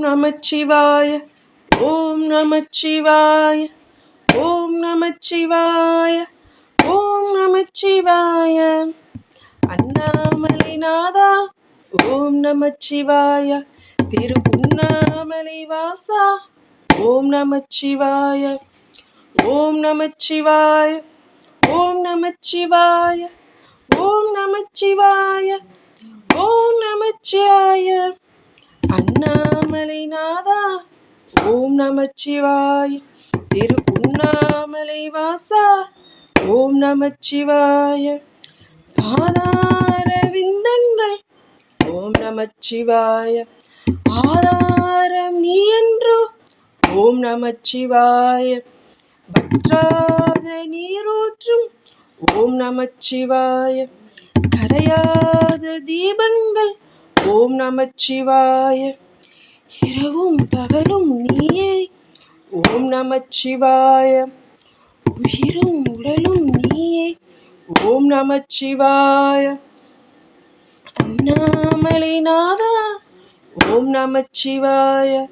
நமச்சிவாய. ஓம் நமச்சிவாய. ஓம் நமச்சிவாய. ஓம் நமச்சிவாய. அண்ணாமலைநாதா ஓம் நமச்சிவாய. திருப்புண்ணாமலை வாசா ஓம் நமச்சிவாய. ஓம் நமச்சிவாய. ஓம் நமச்சிவாய. ஓம் நமச்சிவாய. ஓம் நமச்சிவாய. அண்ணாமலைநாதா ஓம் நமச்சிவாய. திருப்புண்ணாமலை வாசா ஓம் நமச்சிவாய. பாதார விந்தங்கள் ஓம் நமச்சிவாய. ஆதாரம் நீ என்றோ ஓம் நமச்சிவாய. வற்றாத நீரூற்றும் ஓம் நமச்சிவாய. கரையாத தீபங்கள் ஓம் நமச்சிவாய. இரவும் பகலும் நீயே ஓம் நமச்சிவாய. உயிரும் உடலும் நீயே ஓம் நமச்சிவாய. அண்ணாமலைநாதா ஓம் நமச்சிவாய.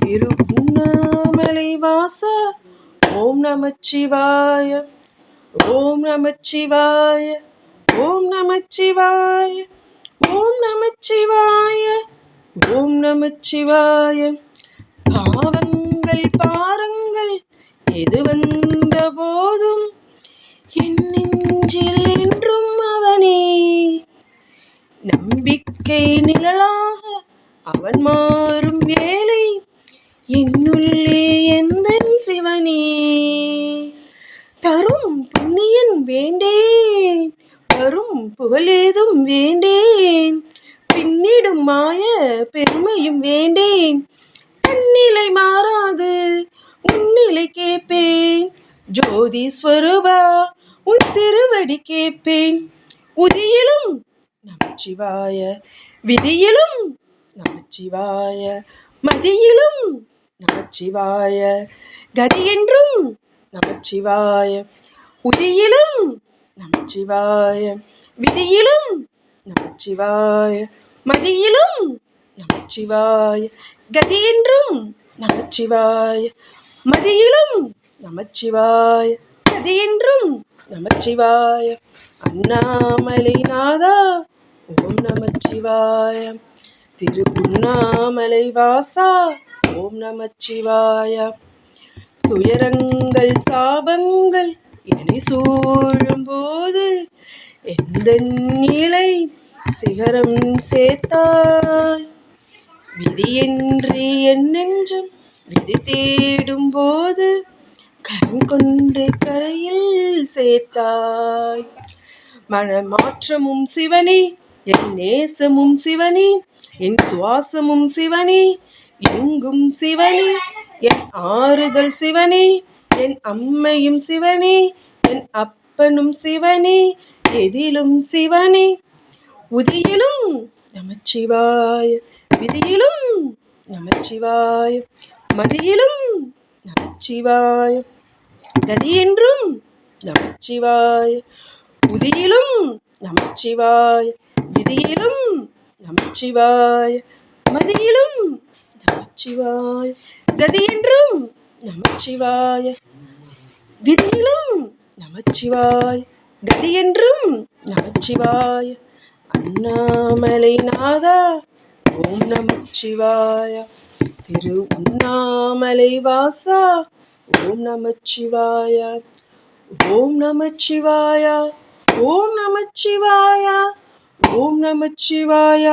திருப்புண்ணாமலை வாசா ஓம் நமச்சிவாய. ஓம் நமச்சிவாய. ஓம் நமச்சிவாய. ஓம் நமச்சிவாய. ஓம் நமச்சிவாய. பாவங்கள் பாரங்கள் எது வந்த போதும் என் நெஞ்சில் என்றும் அவனே. நம்பிக்கை நிழலாக அவன் மாறும் வேலை என்னுள்ளே எந்தன் சிவனே. தரும் புண்ணியன் வேண்டேன், வரும் புகழேதும் வேண்டேன், பின்னிடும் மாய பெருமையும் வேண்டேன். தன்னிலை மாறாது உன்னிலை கேட்பேன், ஜோதி ஸ்வரூபா உன் திருவடி கேட்பேன். உதியிலும் நமச்சிவாய, விதியிலும் நமச்சிவாய, மதியிலும் நமச்சிவாய, கதியென்றும் நமச்சிவாய. உதியிலும் நமச்சிவாய, விதியிலும் நமச்சிவாய, மதியிலும் நமச்சிவாய, கதியென்றும் நமச்சிவாய. மதியிலும் நமச்சிவாய, கதியென்றும் நமச்சிவாய. அண்ணாமலைநாதா ஓம் நமச்சிவாய. திருப்புண்ணாமலை வாசா ஓம் நமச்சிவாய. துயரங்கள் சாபங்கள் என்னை சூழும் போது எந்த நிலை சிகரம் சேர்த்தாய். விதியின்றி என் நெஞ்சம் விதி தேடும் போது கரம் கொண்டு கரையில் சேர்த்தாய். மனமாற்றமும் சிவனே, என் நேசமும் சிவனே, என் சுவாசமும் சிவனே, எங்கும் சிவனே, என் ஆறுதல் சிவனே, என் அம்மையும் சிவனே, என் அப்பனும் சிவனே, எதிலும் சிவனே. உதியிலும் நமச்சிவாய, விதியிலும் நமச்சிவாய, மதியிலும் நமச்சிவாய, கதியென்றும் நமச்சிவாய. உதியிலும் நமச்சிவாய, விதியிலும் நமச்சிவாய, மதியிலும் நமச்சிவாய, கதியென்றும் நமச்சிவாய. விதியிலும் நமச்சிவாய, கதியென்றும் நமச்சிவாய. அண்ணாமலைநாதா ஓம் நமச்சிவாய. திருப்புண்ணாமலை வாசா ஓம் நமச்சிவாய. ஓம் நமச்சிவாய. ஓம் நமச்சிவாய. ஓம் நமச்சிவாய.